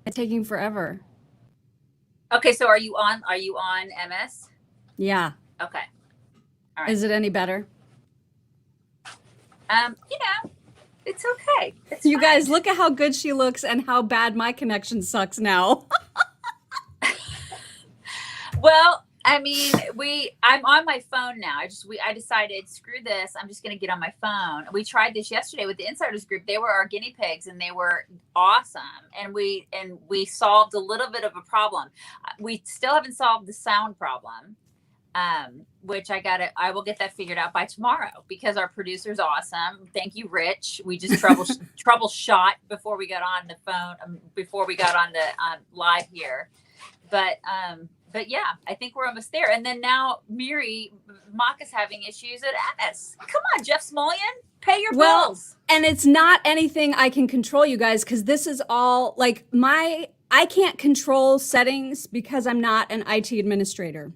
It's taking forever. Okay, so are you on MS? Yeah. Okay. All right. Is it any better? You know, it's okay. It's You fine. guys, look at how good she looks and how bad my connection sucks now. Well, I mean, I'm on my phone now. I decided, screw this. I'm just going to get on my phone. We tried this yesterday with the insiders group. They were our guinea pigs and they were awesome. And we solved a little bit of a problem. We still haven't solved the sound problem. Which I will get that figured out by tomorrow because our producer's awesome. Thank you, Rich. We just troubleshot before we got on the phone, before we got on the live here. But yeah, I think we're almost there. And then now Miri Mock is having issues at MS. Come on, Jeff Smullian, pay your bills. And it's not anything I can control, you guys, because this is all like I can't control settings because I'm not an IT administrator.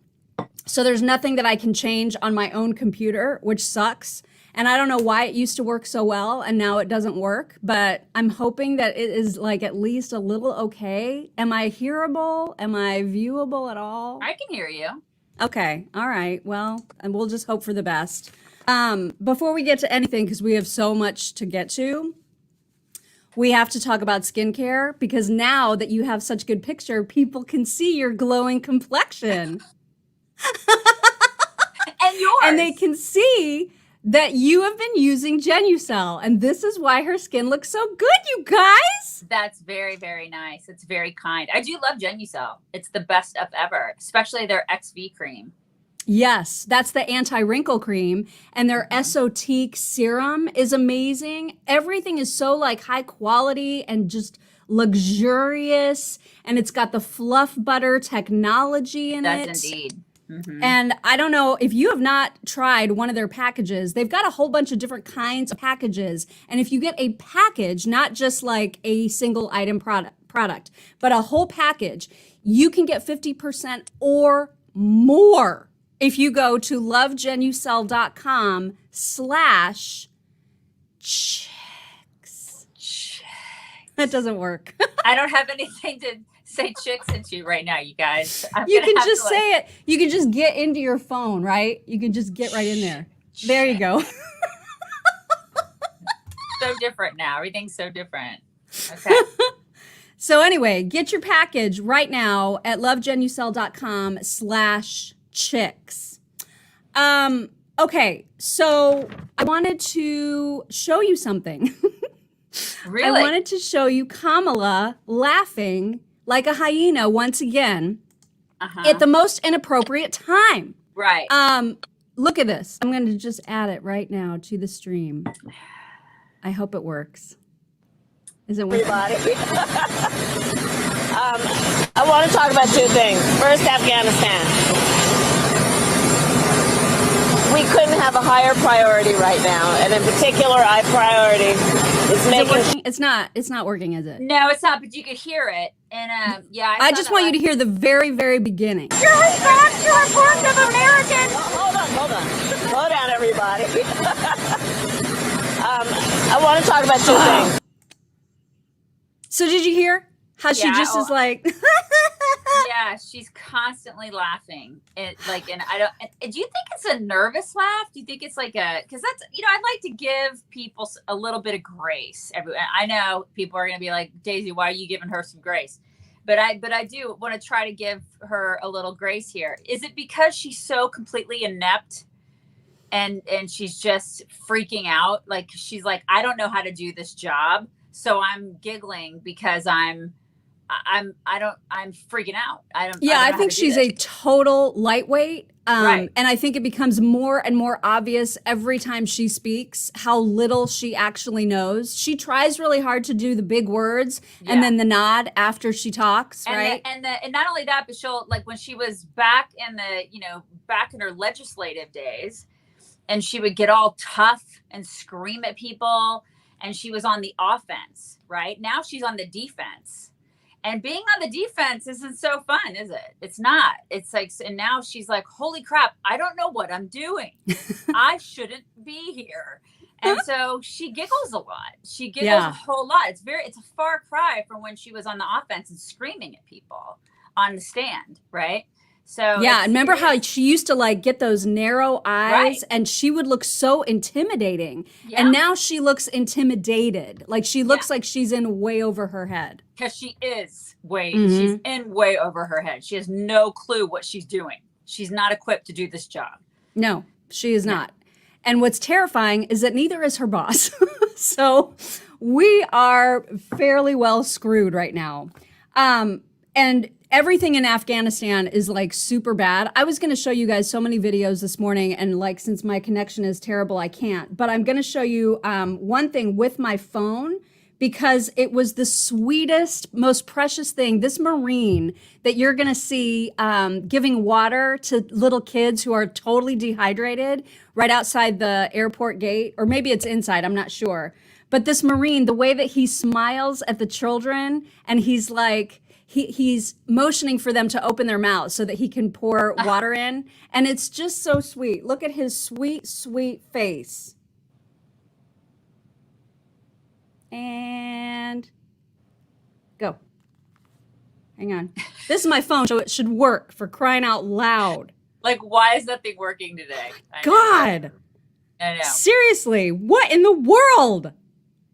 So there's nothing that I can change on my own computer, which sucks. And I don't know why it used to work so well and now it doesn't work, but I'm hoping that it is like at least a little okay. Am I hearable? Am I viewable at all? I can hear you. Okay. All right. Well, and we'll just hope for the best. Before we get to anything, because we have so much to get to, we have to talk about skincare because now that you have such good picture, people can see your glowing complexion. And yours. And they can see that you have been using Genucel, and this is why her skin looks so good, you guys. That's very, very nice. It's very kind. I do love Genucel. It's the best stuff ever, especially their XV cream. Yes, that's the anti-wrinkle cream, and their Esotique serum is amazing. Everything is so like high quality and just luxurious, and it's got the fluff butter technology in it. Does indeed. Mm-hmm. And I don't know if you have not tried one of their packages. They've got a whole bunch of different kinds of packages. And if you get a package, not just like a single item product, but a whole package, you can get 50% or more if you go to lovegenucel.com/chicks. That doesn't work. I don't have anything to say chicks into right now, you guys. You can just say it. You can just get into your phone, right? You can just get right in there. There you go. So different now. Everything's so different. Okay. So anyway, get your package right now at lovegenucel.com/chicks. Okay, so I wanted to show you something. Really? I wanted to show you Kamala laughing like a hyena once again at the most inappropriate time. Right. Look at this. I'm going to just add it right now to the stream. I hope it works. Is it working? Everybody. I want to talk about two things. First, Afghanistan. We couldn't have a higher priority right now, and in particular, our priority is making. It's not working, is it? No, it's not. But you could hear it, and yeah. I just want you to hear the very, very beginning. Your respect to our First of Americans. Hold on. Slow down, everybody. I want to talk about two things. So did you hear how she just is like? Yeah, she's constantly laughing. And I don't. Do you think it's a nervous laugh? Do you think it's like because that's I'd like to give people a little bit of grace. I know people are going to be like, Daisy, why are you giving her some grace? But I do want to try to give her a little grace here. Is it because she's so completely inept and she's just freaking out? Like she's like, I don't know how to do this job, so I'm giggling because I'm freaking out. I think she's a total lightweight. Right. And I think it becomes more and more obvious every time she speaks how little she actually knows. She tries really hard to do the big words and then the nod after she talks, right? And not only that, but she'll, like when she was back in back in her legislative days, and she would get all tough and scream at people, and she was on the offense, right? Now she's on the defense. And being on the defense isn't so fun, is it? It's not. It's like, and now she's like, holy crap, I don't know what I'm doing. I shouldn't be here. And so she giggles a lot. She giggles Yeah. a whole lot. It's a far cry from when she was on the offense and screaming at people on the stand, right? So Yeah, and remember how she used to like get those narrow eyes Right. and she would look so intimidating. Yeah. And now she looks intimidated. Like she looks like she's in way over her head. Because she is way, Mhm. she's in way over her head. She has no clue what she's doing. She's not equipped to do this job. No, she is not. And what's terrifying is that neither is her boss. So we are fairly well screwed right now. And everything in Afghanistan is like super bad. I was going to show you guys so many videos this morning, and like since my connection is terrible, I can't. But I'm going to show you one thing with my phone, because it was the sweetest, most precious thing. This Marine that you're going to see giving water to little kids who are totally dehydrated right outside the airport gate, or maybe it's inside, I'm not sure. But this Marine, the way that he smiles at the children, and he's like, he's motioning for them to open their mouths so that he can pour water in. And it's just so sweet. Look at his sweet, sweet face. And go. Hang on. This is my phone, so it should work, for crying out loud. Like, why is nothing working today? God. I know. Seriously, what in the world?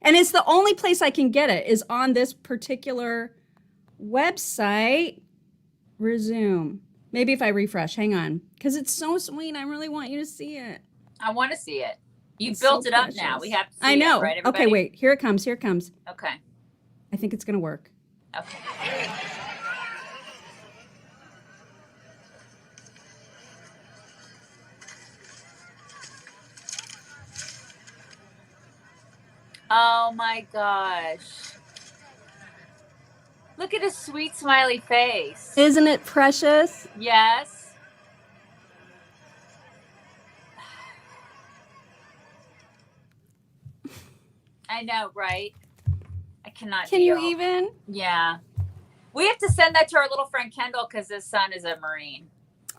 And it's the only place I can get it is on this particular website. Resume. Maybe if I refresh, hang on. Because it's so sweet. I really want you to see it. I want to see it. You It's built so it up precious. now. We have to see I know. it, right, everybody? Okay, wait. Here it comes. Here it comes. Okay. I think it's going to work. Okay. Oh my gosh. Look at his sweet smiley face. Isn't it precious? Yes. I know, right? I cannot. Can you deal. even? Yeah. We have to send that to our little friend Kendall because his son is a Marine.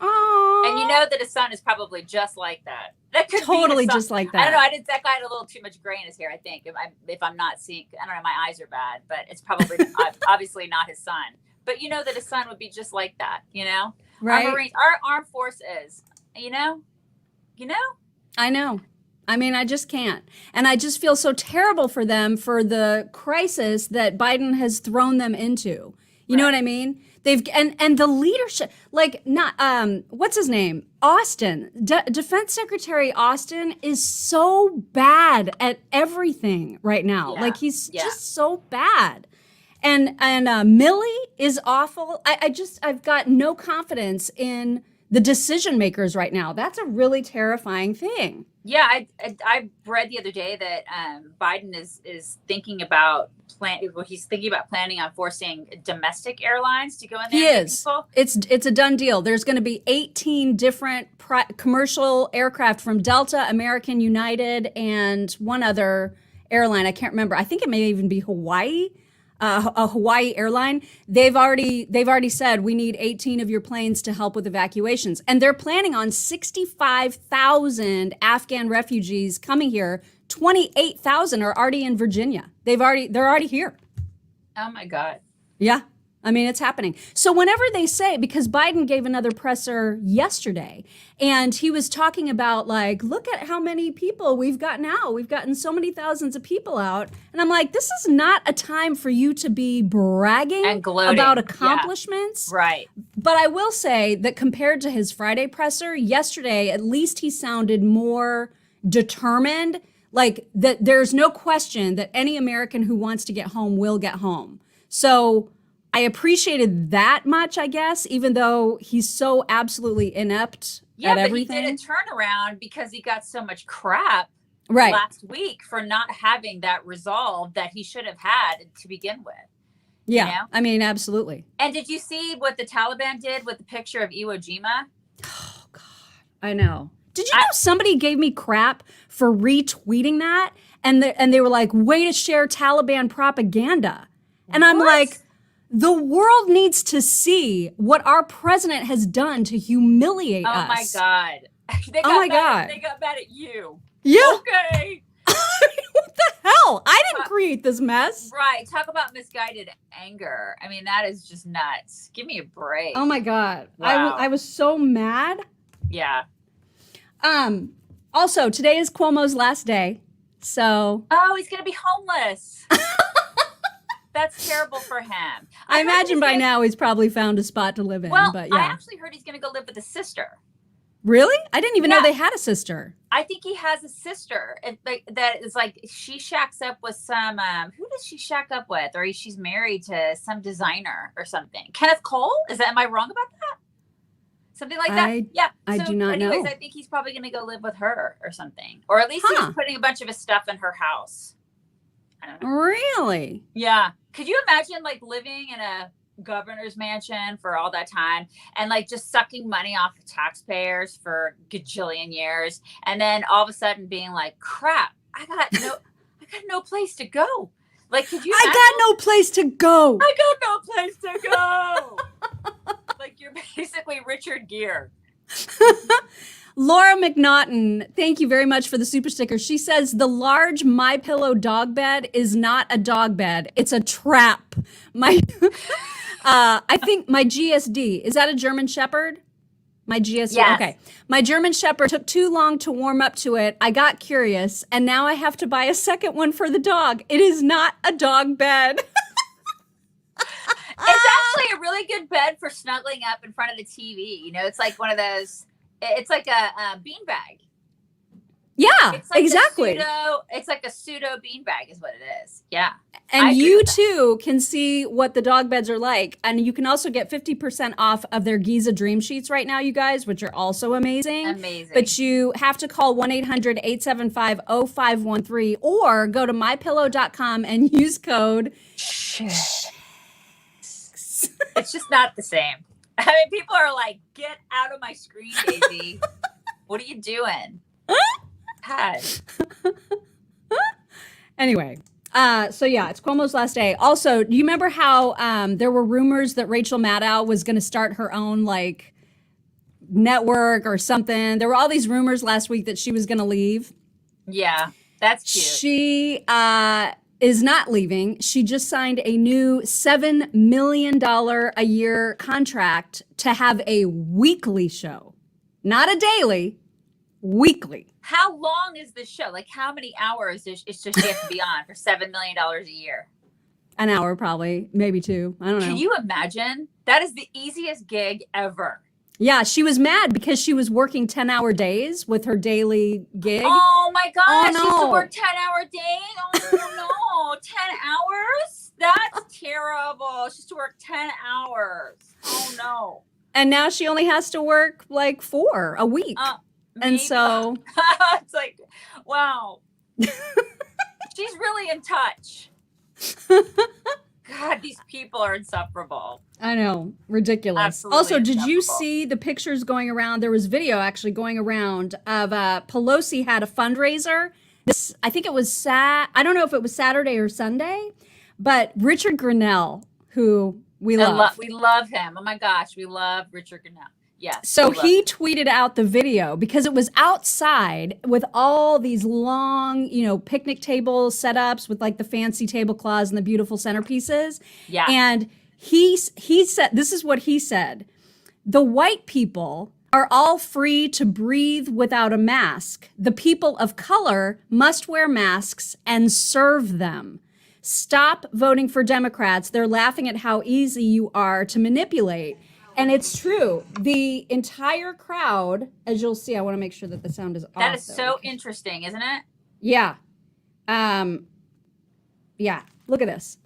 Oh. And you know that his son is probably just like that. That could Totally be his son. just like I don't know. that. That guy had a little too much gray in his hair, I think. If I'm not seeing, I don't know, my eyes are bad, but it's probably obviously not his son. But you know that his son would be just like that, you know? Right? Our Marines, our armed force is, you know? I know. I mean, I just can't. And I just feel so terrible for them for the crisis that Biden has thrown them into. You know what I mean? They've and the leadership, like not what's his name? Austin. Defense Secretary Austin is so bad at everything right now. Yeah. Like he's just so bad. And Millie is awful. I've got no confidence in the decision makers right now. That's a really terrifying thing. Yeah, I read the other day that Biden is thinking about he's thinking about planning on forcing domestic airlines to go in there. He and get is. people. It's a done deal. There's going to be 18 different commercial aircraft from Delta, American, United, and one other airline. I can't remember. I think it may even be Hawaii. A Hawaii airline. They've already said we need 18 of your planes to help with evacuations, and they're planning on 65,000 Afghan refugees coming here. 28,000 are already in Virginia. They're already here. Oh my God. Yeah. I mean, it's happening. So whenever they say, because Biden gave another presser yesterday, and he was talking about like, look at how many people we've gotten out. We've gotten so many thousands of people out. And I'm like, this is not a time for you to be bragging And gloating. about accomplishments. Yeah. Right. But I will say that compared to his Friday presser, yesterday, at least he sounded more determined. Like that there's no question that any American who wants to get home will get home. So I appreciated that much, I guess, even though he's so absolutely inept at everything. But he did a turnaround because he got so much crap Right. last week for not having that resolve that he should have had to begin with. Yeah. You know? I mean, absolutely. And did you see what the Taliban did with the picture of Iwo Jima? Oh, God. I know. Did you know somebody gave me crap for retweeting that? And they were like, way to share Taliban propaganda. And I'm What? like, the world needs to see what our president has done to humiliate us. Oh my God. They Oh my God. They got mad at you. Yeah. Okay. What the hell? I didn't create this mess. Right. Talk about misguided anger. I mean, that is just nuts. Give me a break. Oh my God. Wow. I was so mad. Yeah. Also, today is Cuomo's last day. So Oh, he's going to be homeless. That's terrible for him. I heard imagine he's by gonna- now he's probably found a spot to live in. Well, but I yeah. actually heard he's going to go live with his sister. Really? I didn't even know Yeah. they had a sister. I think he has a sister that is like she shacks up with some. Who does she shack up with? Or she's married to some designer or something. Kenneth Cole? Am I wrong about that? Something like that. Yeah. I do not know. I think he's probably going to go live with her or something. Or at least he was putting a bunch of his stuff in her house. I don't know. Really? Yeah. Could you imagine like living in a governor's mansion for all that time and like just sucking money off of taxpayers for gajillion years, and then all of a sudden being like, crap, I got no place to go. Like, could you I got no place to go. I got no place to go. Like, you're basically Richard Gere. Laura McNaughton, thank you very much for the super sticker. She says the large MyPillow dog bed is not a dog bed. It's a trap. I think my GSD, is that a German Shepherd? My GSD. Yes. Okay. My German Shepherd took too long to warm up to it. I got curious and now I have to buy a second one for the dog. It is not a dog bed. It's actually a really good bed for snuggling up in front of the TV. You know, it's like one of those, it's like a beanbag. Yeah, It's like exactly. It's like a pseudo beanbag is what it is. Yeah. I And agree you with that. too can see what the dog beds are like. And you can also get 50% off of their Giza Dream Sheets right now, you guys, which are also amazing. Amazing. But you have to call 1-800-875-0513 or go to mypillow.com and use code. It's just not the same. I mean, people are like, get out of my screen, Daisy. What are you doing? God. Anyway, so yeah, it's Cuomo's last day. Also, do you remember how there were rumors that Rachel Maddow was going to start her own like network or something? There were all these rumors last week that she was going to leave. Yeah, that's cute. She is not leaving. She just signed a new $7 million a year contract to have a weekly show, not a daily, weekly. How long is this show? Like, how many hours does she have to be on for $7 million a year? An hour, probably, maybe two. I don't know. Can you imagine? That is the easiest gig ever. Yeah, she was mad because she was working 10-hour days with her daily gig. Oh my gosh, Oh, she used to no. work 10-hour days? Oh no, 10 hours? That's terrible. She used to work 10 hours. Oh no. And now she only has to work like 4 a week. And Maybe- so, it's like, wow. She's really in touch. God, these people are insufferable. I know, ridiculous. Absolutely Also, did you insufferable. see the pictures going around? There was video actually going around of Pelosi had a fundraiser. I think it was I don't know if it was Saturday or Sunday, but Richard Grinnell, who we love. We love him. Oh my gosh, we love Richard Grinnell. Yes. So we love he him. tweeted out the video because it was outside with all these long, picnic table setups with like the fancy tablecloths and the beautiful centerpieces. Yeah. And he said, this is what he said. The white people are all free to breathe without a mask. The people of color must wear masks and serve them. Stop voting for Democrats. They're laughing at how easy you are to manipulate. And it's true. The entire crowd, as you'll see, I want to make sure that the sound is off. That is though, so because- interesting, isn't it? Yeah. Yeah. Look at this.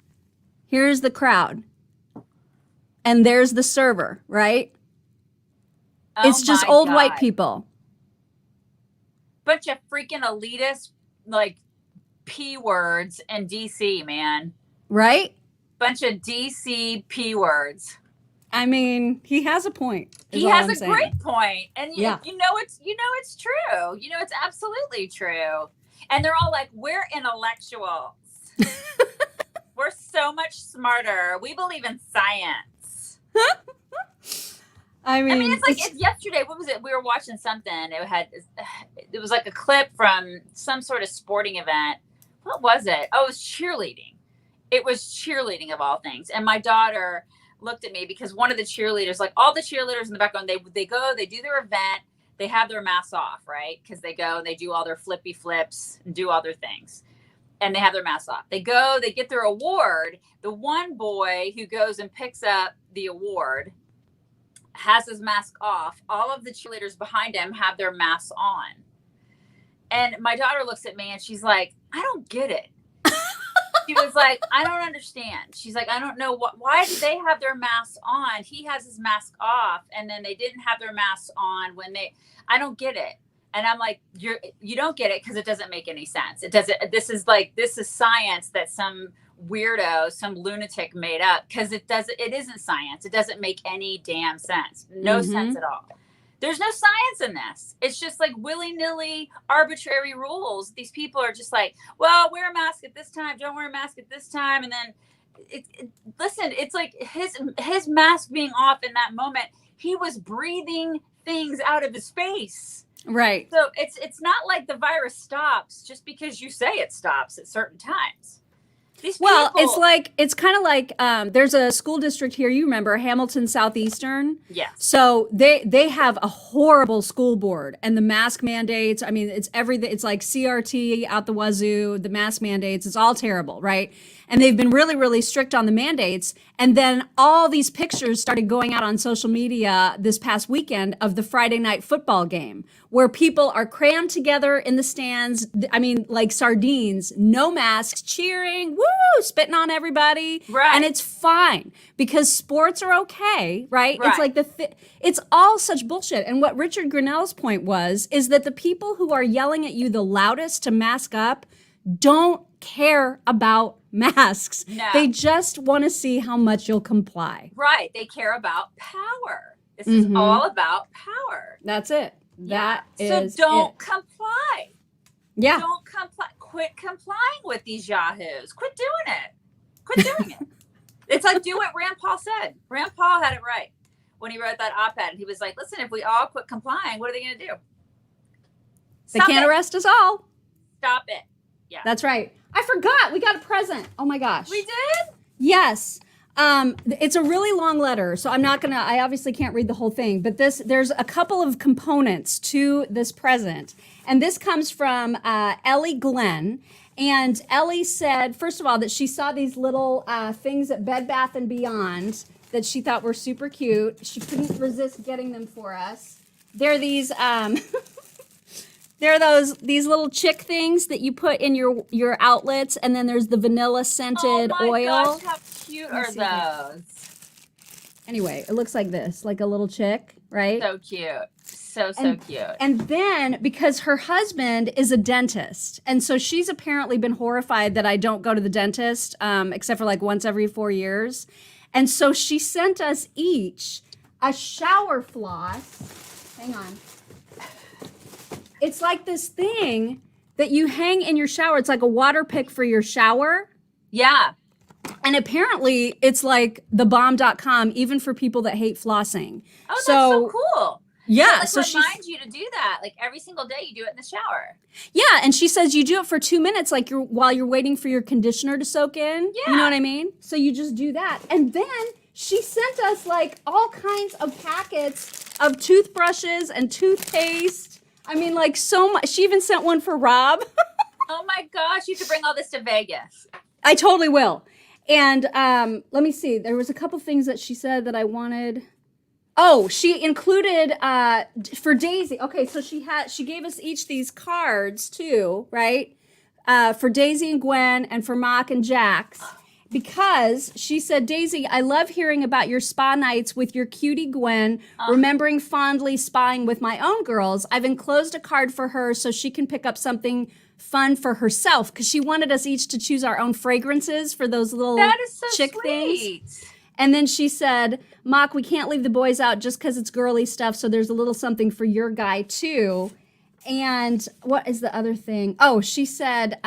Here's the crowd. And there's the server, right? Oh It's just my old white God. people. Bunch of freaking elitist, like, P words in DC, man. Right? Bunch of DC P words. I mean, he has a point. is He all has I'm a saying. great point, and Yeah. you know it's true. You know it's absolutely true. And they're all like, "We're intellectuals. We're so much smarter. We believe in science." I I mean, mean, it's like it's yesterday. What was it? We were watching something. It was like a clip from some sort of sporting event. What was it? Oh, it was cheerleading. It was cheerleading of all things. And my daughter looked at me because one of the cheerleaders, like all the cheerleaders in the background, they go, they do their event, they have their masks off, right? Because they go and they do all their flippy flips and do all their things. And they have their masks off. They go, they get their award. The one boy who goes and picks up the award has his mask off. All of the cheerleaders behind him have their masks on. And my daughter looks at me and she's like, I don't get it. She was like, I don't understand. She's like, I don't know why did they have their masks on? He has his mask off. And then they didn't have their masks on I don't get it. And I'm like, you don't get it because it doesn't make any sense. It doesn't, this is science that some weirdo, some lunatic made up because it isn't science. It doesn't make any damn sense. No sense at all. There's no science in this. It's just like willy-nilly arbitrary rules. These people are just like, well, wear a mask at this time. Don't wear a mask at this time. And then listen, it's like his mask being off in that moment, he was breathing things out of his face. right. So it's not like the virus stops just because you say it stops at certain times. These Well, people, it's kind of like there's a school district here. You remember Hamilton Southeastern? yes. So they have a horrible school board and the mask mandates. I mean, it's everything. It's like CRT out the wazoo. The mask mandates. It's all terrible, right? And they've been really, really strict on the mandates. And then all these pictures started going out on social media this past weekend of the Friday night football game where people are crammed together in the stands. I mean, like sardines, no masks, cheering, woo, spitting on everybody. Right. And it's fine because sports are okay, right? Right. It's like it's all such bullshit. And what Richard Grinnell's point is that the people who are yelling at you the loudest to mask up don't care about masks. No. They just want to see how much you'll comply. Right. They care about power. This is all about power. That's it. That is so don't it. comply. Yeah. Don't comply. Quit complying with these yahoos. Quit doing it. Quit doing it. It's like do what Rand Paul said. Rand Paul had it right when he wrote that op-ed. He was like, listen, if we all quit complying, what are they going to do? They can't arrest us all. Stop it. Yeah. That's right. I forgot. We got a present. Oh my gosh. We did? Yes. It's a really long letter, so I obviously can't read the whole thing, but there's a couple of components to this present. And this comes from Ellie Glenn. And Ellie said, first of all, that she saw these little things at Bed Bath & Beyond that she thought were super cute. She couldn't resist getting them for us. They're these... There are these little chick things that you put in your outlets, and then there's the vanilla scented oh my oil. Gosh, how cute are those? Anyway, it looks like this, like a little chick, right? So cute. So cute. And then because her husband is a dentist, and so she's apparently been horrified that I don't go to the dentist, except for like once every 4 years. And so she sent us each a shower floss. Hang on. It's like this thing that you hang in your shower. It's like a water pick for your shower. Yeah. And apparently it's like thebomb.com, even for people that hate flossing. Oh, that's so cool. Yeah. So she reminds you to do that. Like every single day you do it in the shower. Yeah. And she says you do it for 2 minutes, like while you're waiting for your conditioner to soak in. Yeah. You know what I mean? So you just do that. And then she sent us like all kinds of packets of toothbrushes and toothpaste. I mean, like so much. She even sent one for Rob. Oh my gosh, you should bring all this to Vegas. I totally will. And let me see. There was a couple things that she said that I wanted. Oh, she included for Daisy. Okay, so she gave us each these cards too, right? For Daisy and Gwen and for Mock and Jax. Because she said, Daisy, I love hearing about your spa nights with your cutie Gwen, remembering fondly spying with my own girls. I've enclosed a card for her so she can pick up something fun for herself because she wanted us each to choose our own fragrances for those little That is so chick sweet. things. And then she said, Mock, we can't leave the boys out just because it's girly stuff, so there's a little something for your guy too. And what is the other thing? Oh, she said,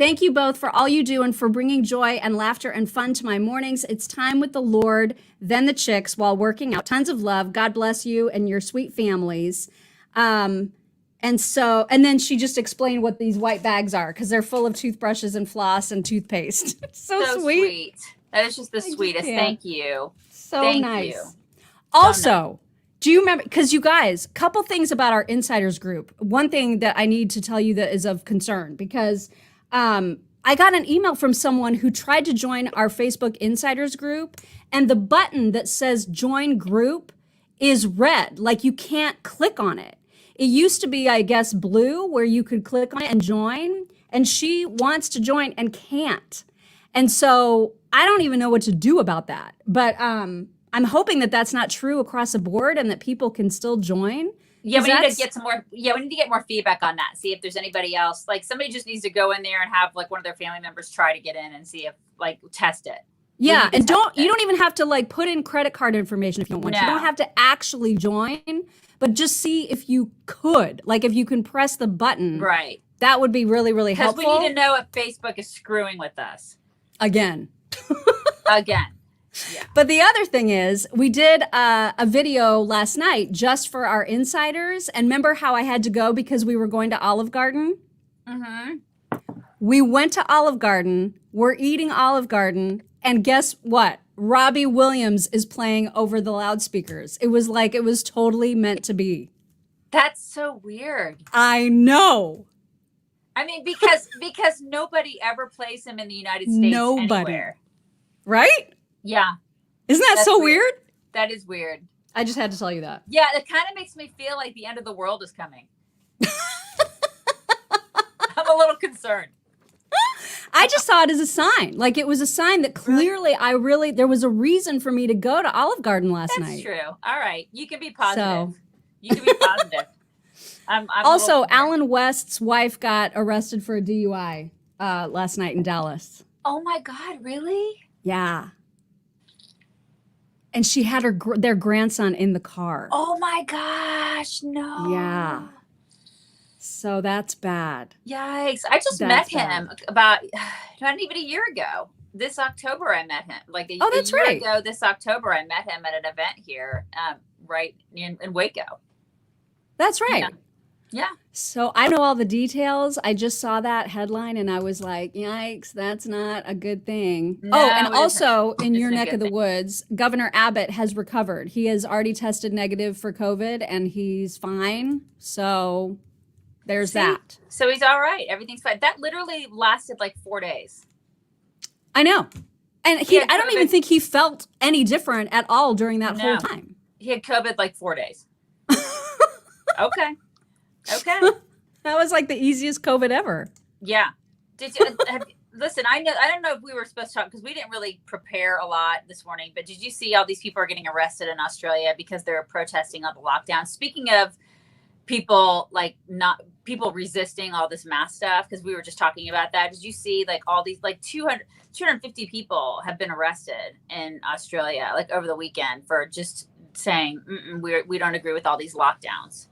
Thank you both for all you do and for bringing joy and laughter and fun to my mornings. It's time with the Lord, then the chicks while working out. Tons of love. God bless you and your sweet families. And then she just explained what these white bags are because they're full of toothbrushes and floss and toothpaste. so sweet. That is just the sweetest. Thank you. So Thank nice. you. Also, do you remember, because you guys, couple things about our insiders group. One thing that I need to tell you that is of concern, because I got an email from someone who tried to join our Facebook insiders group, and the button that says join group is red, like you can't click on it. It used to be, I guess, blue, where you could click on it and join, and she wants to join and can't. And so I don't even know what to do about that. But I'm hoping that that's not true across the board and that people can still join. Yeah, we need to get some more. Yeah, we need to get more feedback on that. See if there's anybody else. Like somebody just needs to go in there and have like one of their family members try to get in and see if like test it. Yeah, and you don't even have to like put in credit card information if you don't want. No. You don't have to actually join, but just see if you could. Like if you can press the button. Right. That would be really, really helpful. Because we need to know if Facebook is screwing with us. Again. Yeah. But the other thing is, we did a video last night just for our insiders. And remember how I had to go because we were going to Olive Garden? Mm-hmm. We went to Olive Garden. We're eating Olive Garden. And guess what? Robbie Williams is playing over the loudspeakers. It was like it was totally meant to be. That's so weird. I know. I mean, because nobody ever plays him in the United States anywhere. Right? Yeah. Isn't that so weird? That is weird. I just had to tell you that. Yeah, it kind of makes me feel like the end of the world is coming. I'm a little concerned. I just saw it as a sign. Like it was a sign that clearly there was a reason for me to go to Olive Garden last night. That's true. All right. You can be positive. You can be positive. I'm also, Alan West's wife got arrested for a DUI last night in Dallas. Oh my God, really? Yeah. And she had their grandson in the car. Oh my gosh, no. Yeah. So that's bad. Yikes. I just met him about not even a year ago. This October I met him. Like a year ago this October I met him at an event here right in Waco. That's right. Yeah. So I know all the details. I just saw that headline and I was like, yikes, that's not a good thing. No, and also in your neck of the woods, Governor Abbott has recovered. He has already tested negative for COVID and he's fine. So there's that. So he's all right. Everything's fine. That literally lasted like 4 days. I know. And I don't even think he felt any different at all during that whole time. He had COVID like 4 days. Okay. That was like the easiest COVID ever. Yeah. Did you listen? I don't know if we were supposed to talk because we didn't really prepare a lot this morning. But did you see all these people are getting arrested in Australia because they're protesting on the lockdown? Speaking of people people resisting all this mask stuff, because we were just talking about that. Did you see like all these 250 people have been arrested in Australia like over the weekend for just saying we don't agree with all these lockdowns.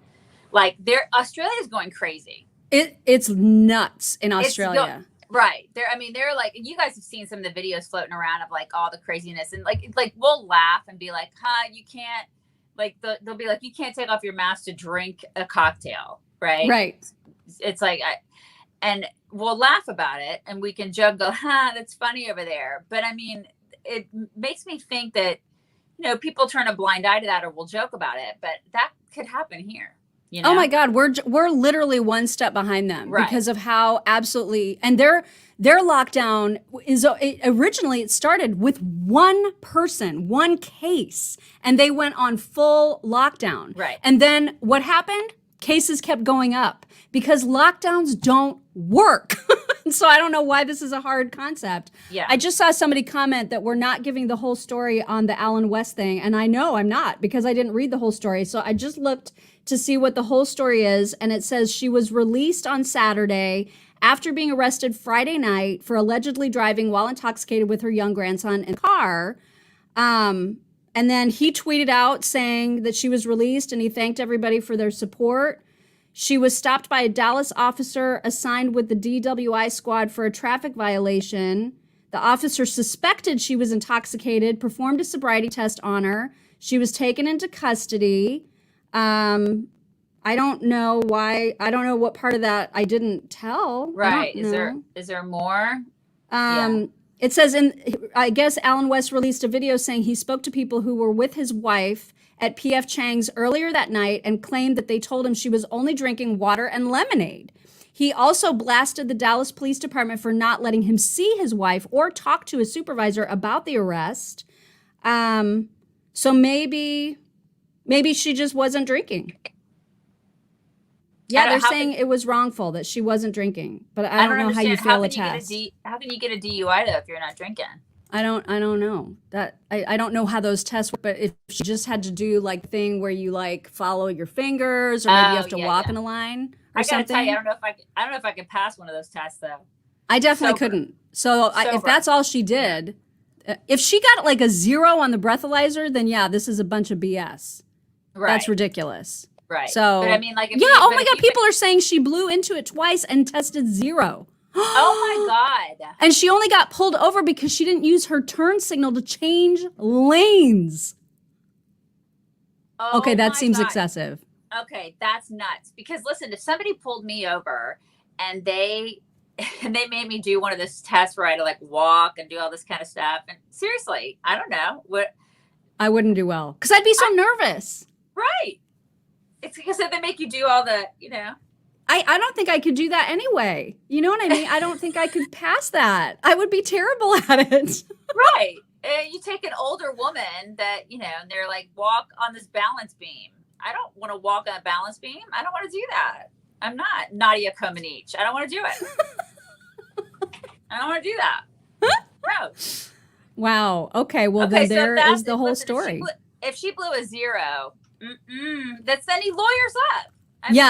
Like Australia is going crazy. It's nuts in Australia. Right. They're like, you guys have seen some of the videos floating around of like all the craziness and like we'll laugh and be like, you can't, like they'll be like, you can't take off your mask to drink a cocktail. Right. Right. It's like, and we'll laugh about it and we can joke, go, that's funny over there. But I mean, it makes me think that, people turn a blind eye to that or will joke about it, but that could happen here. Oh my God, we're literally one step behind them because of how absolutely, and their lockdown is originally it started with one person, one case, and they went on full lockdown. Right. And then what happened? Cases kept going up because lockdowns don't work. So I don't know why this is a hard concept. Yeah. I just saw somebody comment that we're not giving the whole story on the Alan West thing. And I know I'm not because I didn't read the whole story. So I just looked to see what the whole story is. And it says she was released on Saturday after being arrested Friday night for allegedly driving while intoxicated with her young grandson in a car. And then he tweeted out saying that she was released and he thanked everybody for their support. She was stopped by a Dallas officer assigned with the DWI squad for a traffic violation. The officer suspected she was intoxicated, performed a sobriety test on her. She was taken into custody. I don't know why. I don't know what part of that I didn't tell. Right. Is there more? It says I guess Alan West released a video saying he spoke to people who were with his wife at P.F. Chang's earlier that night and claimed that they told him she was only drinking water and lemonade. He also blasted the Dallas Police Department for not letting him see his wife or talk to his supervisor about the arrest. So maybe she just wasn't drinking. Yeah, they're saying it was wrongful that she wasn't drinking, but I don't know how you fail a test. How can you get a DUI though if you're not drinking? I don't know that. I don't know how those tests work, but if she just had to do like thing where you like follow your fingers or maybe you have to walk in a line or something. I gotta tell you, I don't know if I could pass one of those tests though. I definitely couldn't. So if that's all she did, if she got like a 0 on the breathalyzer, then yeah, this is a bunch of BS. Right. That's ridiculous. Right. So, but I mean, like, oh my God, people are saying she blew into it twice and tested 0. Oh my God. And she only got pulled over because she didn't use her turn signal to change lanes. Okay, that seems excessive. Okay, that's nuts. Because listen, if somebody pulled me over and they made me do one of those tests where I had to like walk and do all this kind of stuff, and seriously, I don't know what. I wouldn't do well because I'd be so nervous. Right. It's because they make you do all the, I don't think I could do that anyway. You know what I mean? I don't think I could pass that. I would be terrible at it. Right. You take an older woman that, and they're like, walk on this balance beam. I don't want to walk on a balance beam. I don't want to do that. I'm not Nadia Comaneci. I don't want to do it. I don't want to do that. Gross. Wow. Okay. Well, then there is the whole story. If she blew a 0, then he lawyers up.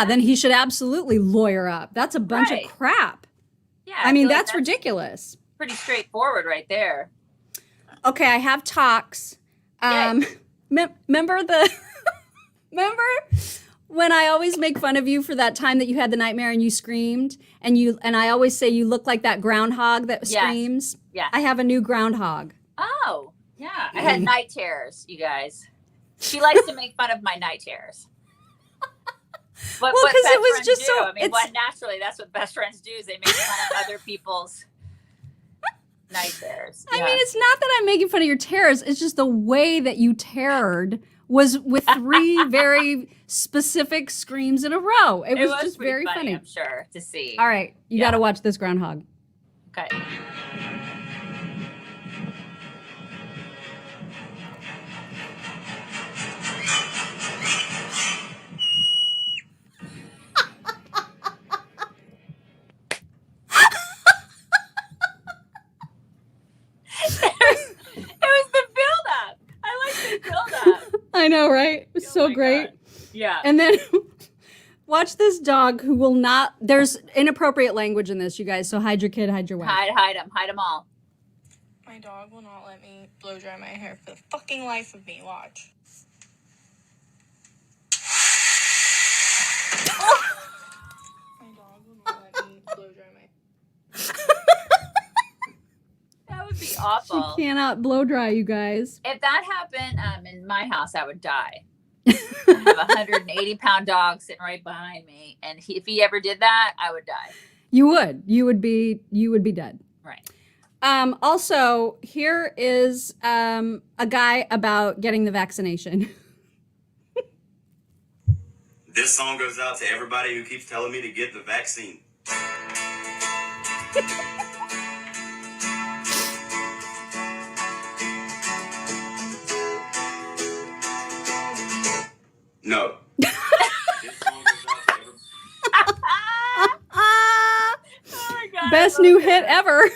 Then he should absolutely lawyer up. That's a bunch of crap. Yeah. I mean, that's ridiculous. Pretty straightforward right there. Okay, I have talks. Remember when I always make fun of you for that time that you had the nightmare and you screamed and I always say you look like that groundhog that screams? Yeah. I have a new groundhog. Oh, yeah. I had night terrors, you guys. She likes to make fun of my night terrors. Well, because it was just so. I mean, naturally, that's what best friends do. Is they make fun of other people's night terrors. I mean, it's not that I'm making fun of your terrors. It's just the way that you terrored was with 3 very specific screams in a row. It was just very funny. I'm sure to see. All right, you got to watch this groundhog. Okay. I know, right? It was so great. God. Yeah. And then watch this dog who will not, there's inappropriate language in this, you guys. So hide your kid, hide your wife. Hide them all. My dog will not let me blow dry my hair for the fucking life of me. Watch. My dog will not let me blow dry my hair. That would be awful. She cannot blow dry, you guys. If that happened in my house, I would die. I have a 180-pound dog sitting right behind me, and if he ever did that, I would die. You would. You would be dead. Right. Also, here is a guy about getting the vaccination. This song goes out to everybody who keeps telling me to get the vaccine. No. This song goes out to everybody. Oh my God. Best new hit ever.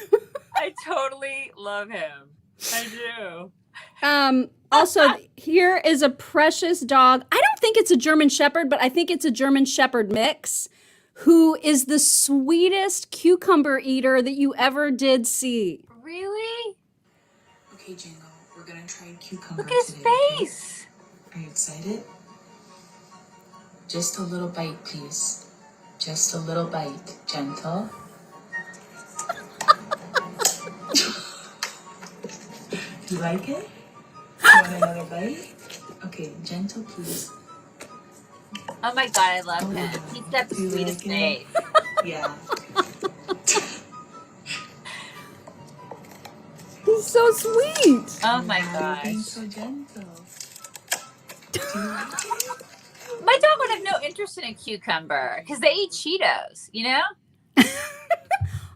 I totally love him. I do. Also, here is a precious dog. I don't think it's a German Shepherd, but I think it's a German Shepherd mix who is the sweetest cucumber eater that you ever did see. Really? Okay, Jingle, we're going to try cucumber. Look at his today, face. Okay? Are you excited? Just a little bite, please. Just a little bite. Gentle. You like it? You want another bite? Okay, gentle, please. Oh my God, I love him. He's got the You sweetest like face. it? Yeah. He's so sweet. Oh my You're being gosh. so gentle. Do you like it? My dog would have no interest in a cucumber because they eat Cheetos, you know?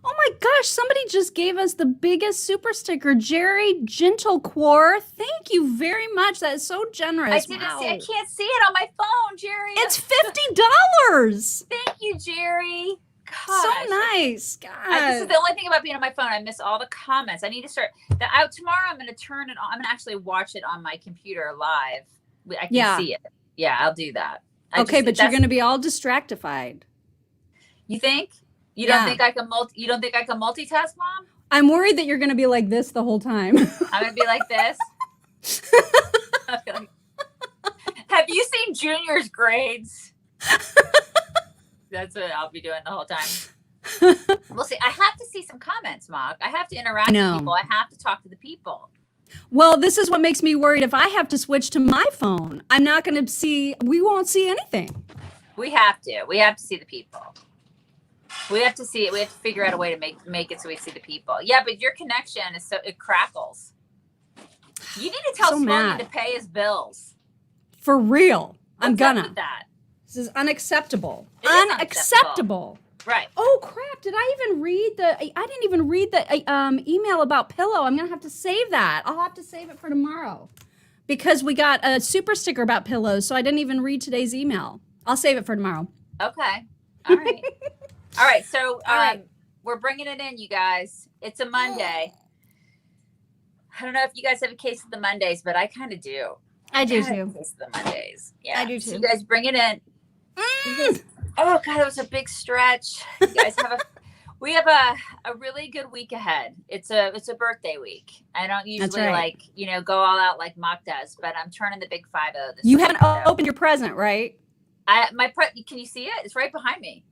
Oh my gosh, somebody just gave us the biggest super sticker. Jerry Gentlecore. Thank you very much. That is so generous. I didn't see. I can't see it on my phone, Jerry. It's $50. Thank you, Jerry. Gosh. So nice. This God. is the only thing about being on my phone. I miss all the comments. I need to start tomorrow. I'm going to turn it on. I'm going to actually watch it on my computer live. I can see it. Yeah, I'll do that. Okay, but you're going to be all distractified. You think? You don't think I can multitask, Mom? I'm worried that you're going to be like this the whole time. I'm going to be like this. Have you seen Junior's grades? That's what I'll be doing the whole time. We'll see. I have to see some comments, Mog. I have to interact with people. I have to talk to the people. Well, this is what makes me worried. If I have to switch to my phone, I'm not going to see, we won't see anything. We have to see the people. We have to see it. We have to figure out a way to make it so we see the people. Yeah, but your connection is so it crackles. You need to tell Smokey to pay his bills. For real. I'm What's up gonna. with that? This is unacceptable. It is Unacceptable. Right. Oh crap! Did I even read I didn't even read the email about Pillow. I'm gonna have to save that. I'll have to save it for tomorrow because we got a super sticker about pillows. So I didn't even read today's email. I'll save it for tomorrow. Okay. All right. All right. So we're bringing it in, you guys. It's a Monday. I don't know if you guys have a case of the Mondays, but I kind of do. I do have a too. case of the Mondays. Yeah. I do So too. you guys bring it in. Oh God, that was a big stretch. You guys we have a really good week ahead. It's a birthday week. I don't usually go all out like Mock does, but I'm turning the big 5-0 this You week, haven't opened your present, right? Can you see it? It's right behind me.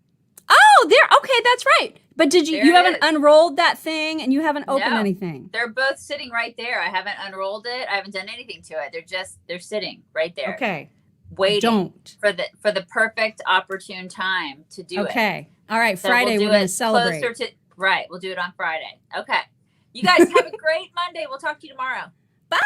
Oh, there. Okay, that's right. But did you? There You it haven't is. unrolled that thing, and you haven't opened No. anything. They're both sitting right there. I haven't unrolled it. I haven't done anything to it. They're sitting right there. Okay. Waiting for the perfect opportune time to do it. Okay. All right. So Friday we'll we're do going to it celebrate. We'll do it on Friday. Okay. You guys have a great Monday. We'll talk to you tomorrow. Bye.